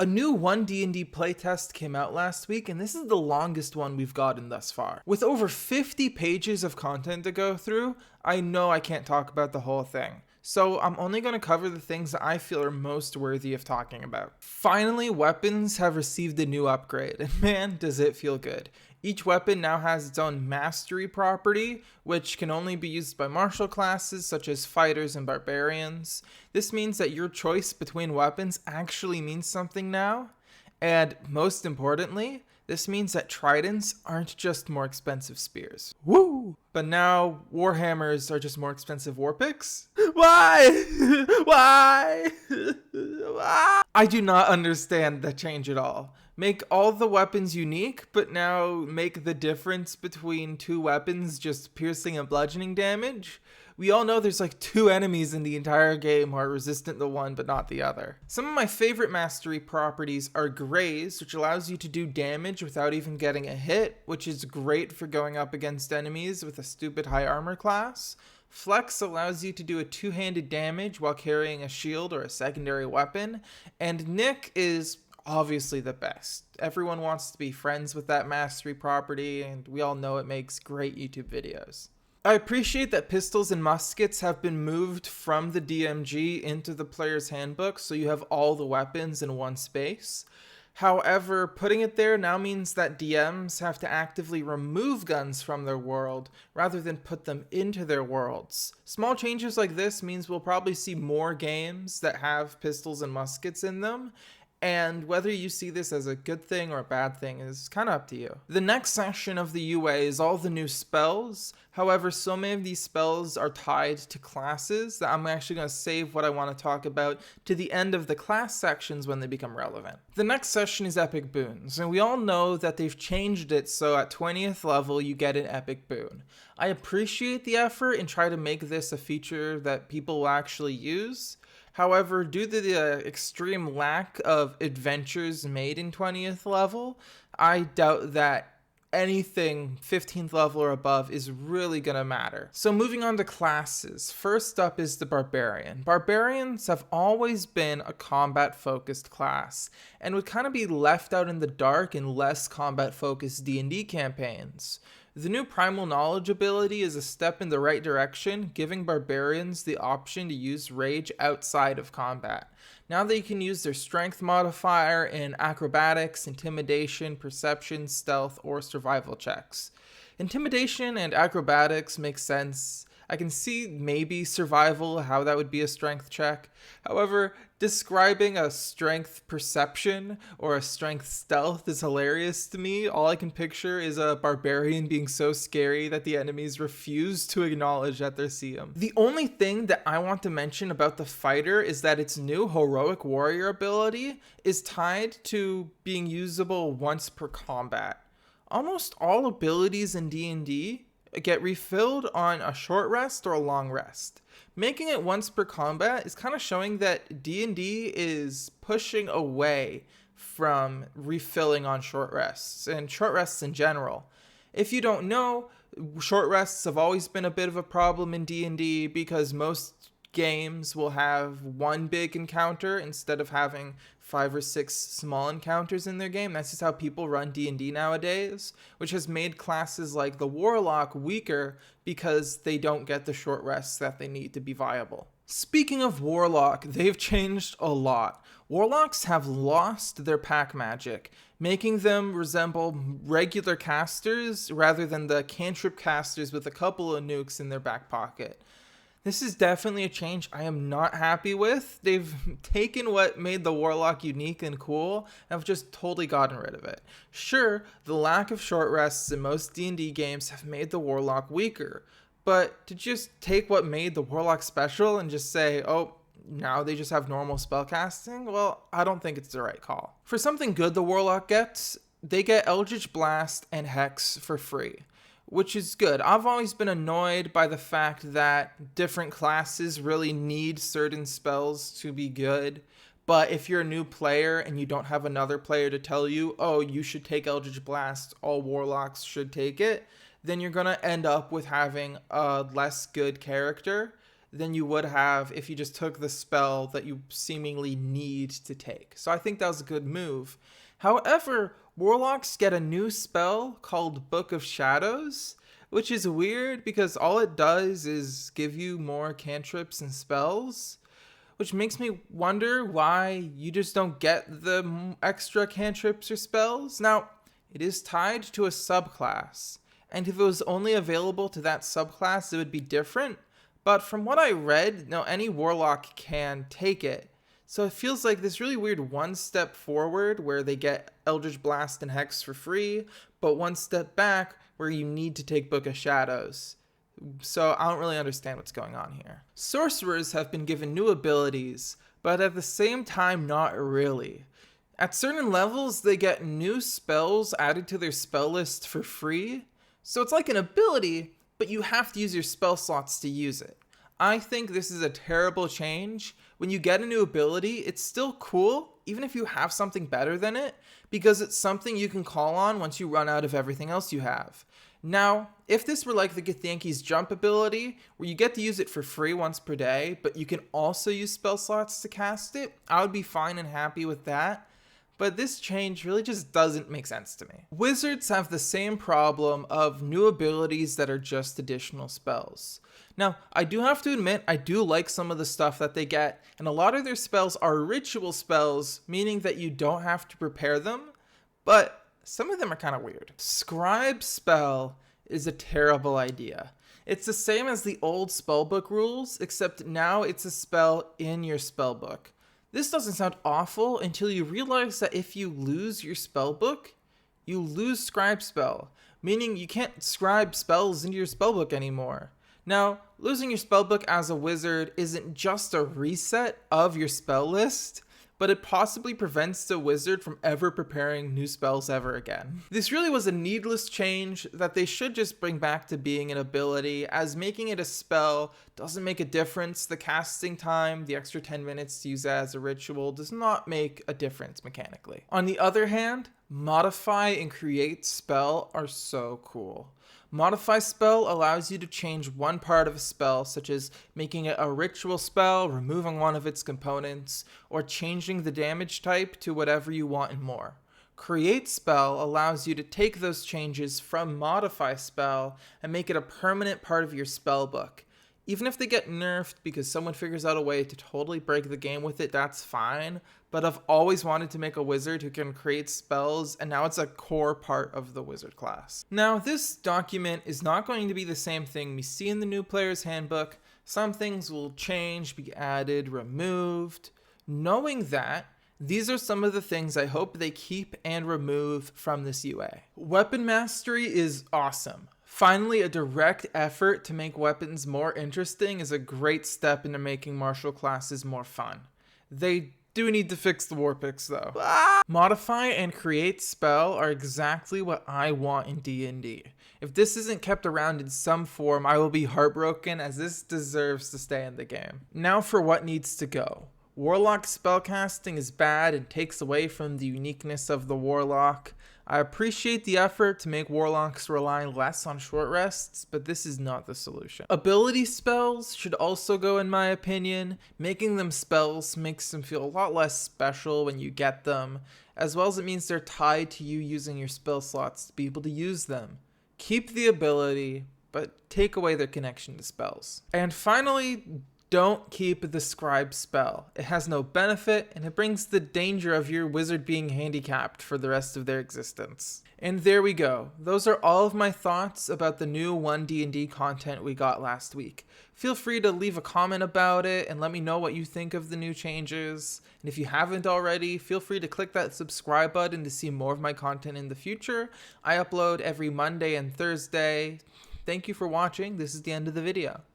A new OneD&D playtest came out last week, and this is the longest one we've gotten thus far. With over 50 pages of content to go through, I know I can't talk about the whole thing. So I'm only going to cover the things that I feel are most worthy of talking about. Finally, weapons have received a new upgrade, and man, does it feel good. Each weapon now has its own mastery property, which can only be used by martial classes such as fighters and barbarians. This means that your choice between weapons actually means something now. And most importantly, this means that tridents aren't just more expensive spears. Woo! But now warhammers are just more expensive war picks? Why? Why? Why? I do not understand the change at all. Make all the weapons unique, but now make the difference between two weapons just piercing and bludgeoning damage? We all know there's like 2 enemies in the entire game who are resistant to one but not the other. Some of my favorite mastery properties are Graze, which allows you to do damage without even getting a hit, which is great for going up against enemies with a stupid high armor class. Flex allows you to do a 2-handed damage while carrying a shield or a secondary weapon. And Nick is obviously the best. Everyone wants to be friends with that mastery property, and we all know it makes great YouTube videos. I appreciate that pistols and muskets have been moved from the DMG into the player's handbook, so you have all the weapons in one space. However, putting it there now means that DMs have to actively remove guns from their world rather than put them into their worlds. Small changes like this means we'll probably see more games that have pistols and muskets in them, and whether you see this as a good thing or a bad thing is kind of up to you. The next section of the UA is all the new spells. However, so many of these spells are tied to classes that I'm actually going to save what I want to talk about to the end of the class sections when they become relevant. The next session is epic boons, and we all know that they've changed it so at 20th level you get an epic boon. I appreciate the effort and try to make this a feature that people will actually use. However, due to the extreme lack of adventures made in 20th level, I doubt that anything 15th level or above is really going to matter. So moving on to classes, first up is the Barbarian. Barbarians have always been a combat-focused class, and would kind of be left out in the dark in less combat-focused D&D campaigns. The new Primal Knowledge ability is a step in the right direction, giving barbarians the option to use rage outside of combat. Now they can use their strength modifier in acrobatics, intimidation, perception, stealth, or survival checks. Intimidation and acrobatics make sense. I can see maybe survival, how that would be a strength check. However, describing a strength perception or a strength stealth is hilarious to me. All I can picture is a barbarian being so scary that the enemies refuse to acknowledge that they see him. The only thing that I want to mention about the fighter is that its new heroic warrior ability is tied to being usable once per combat. Almost all abilities in D&D get refilled on a short rest or a long rest. Making it once per combat is kind of showing that D&D is pushing away from refilling on short rests and short rests in general. If you don't know, short rests have always been a bit of a problem in D&D because most games will have one big encounter instead of having 5 or 6 small encounters in their game. That's just how people run D&D nowadays, which has made classes like the Warlock weaker because they don't get the short rests that they need to be viable. Speaking of Warlock, they've changed a lot. Warlocks have lost their pack magic, making them resemble regular casters rather than the cantrip casters with a couple of nukes in their back pocket. This is definitely a change I am not happy with. They've taken what made the Warlock unique and cool and have just totally gotten rid of it. Sure, the lack of short rests in most D&D games have made the Warlock weaker, but to just take what made the Warlock special and just say, oh, now they just have normal spellcasting, well, I don't think it's the right call. For something good the Warlock gets, they get Eldritch Blast and Hex for free, which is good. I've always been annoyed by the fact that different classes really need certain spells to be good. But if you're a new player and you don't have another player to tell you, oh, you should take Eldritch Blast, all Warlocks should take it, then you're going to end up with having a less good character than you would have if you just took the spell that you seemingly need to take. So I think that was a good move. However, warlocks get a new spell called Book of Shadows, which is weird because all it does is give you more cantrips and spells, which makes me wonder why you just don't get the extra cantrips or spells. Now, it is tied to a subclass, and if it was only available to that subclass, it would be different. But from what I read, no, any warlock can take it. So it feels like this really weird one step forward where they get Eldritch Blast and Hex for free, but one step back where you need to take Book of Shadows. So I don't really understand what's going on here. Sorcerers have been given new abilities, but at the same time, not really. At certain levels, they get new spells added to their spell list for free. So it's like an ability, but you have to use your spell slots to use it. I think this is a terrible change. When you get a new ability, it's still cool, even if you have something better than it, because it's something you can call on once you run out of everything else you have. Now, if this were like the Githyanki's jump ability, where you get to use it for free once per day, but you can also use spell slots to cast it, I would be fine and happy with that. But this change really just doesn't make sense to me. Wizards have the same problem of new abilities that are just additional spells. Now, I do have to admit, I do like some of the stuff that they get, and a lot of their spells are ritual spells, meaning that you don't have to prepare them, but some of them are kind of weird. Scribe spell is a terrible idea. It's the same as the old spellbook rules, except now it's a spell in your spellbook. This doesn't sound awful until you realize that if you lose your spellbook, you lose scribe spell, meaning you can't scribe spells into your spellbook anymore. Now, losing your spellbook as a wizard isn't just a reset of your spell list, but it possibly prevents the wizard from ever preparing new spells ever again. This really was a needless change that they should just bring back to being an ability, as making it a spell doesn't make a difference. The casting time, the extra 10 minutes to use it as a ritual, does not make a difference mechanically. On the other hand, modify and create spell are so cool. Modify spell allows you to change one part of a spell, such as making it a ritual spell, removing one of its components, or changing the damage type to whatever you want and more. Create spell allows you to take those changes from modify spell and make it a permanent part of your spell book. Even if they get nerfed because someone figures out a way to totally break the game with it, that's fine. But I've always wanted to make a wizard who can create spells, and now it's a core part of the wizard class. Now, this document is not going to be the same thing we see in the new player's handbook. Some things will change, be added, removed. Knowing that, these are some of the things I hope they keep and remove from this UA. Weapon mastery is awesome. Finally, a direct effort to make weapons more interesting is a great step into making martial classes more fun. They do need to fix the war picks though. Modify and create spell are exactly what I want in D&D. If this isn't kept around in some form, I will be heartbroken, as this deserves to stay in the game. Now for what needs to go. Warlock spellcasting is bad and takes away from the uniqueness of the warlock. I appreciate the effort to make warlocks rely less on short rests, but this is not the solution. Ability spells should also go, in my opinion. Making them spells makes them feel a lot less special when you get them, as well as it means they're tied to you using your spell slots to be able to use them. Keep the ability, but take away their connection to spells. And finally, don't keep the scribe spell. It has no benefit, and it brings the danger of your wizard being handicapped for the rest of their existence. And there we go. Those are all of my thoughts about the new OneD&D content we got last week. Feel free to leave a comment about it and let me know what you think of the new changes. And if you haven't already, feel free to click that subscribe button to see more of my content in the future. I upload every Monday and Thursday. Thank you for watching. This is the end of the video.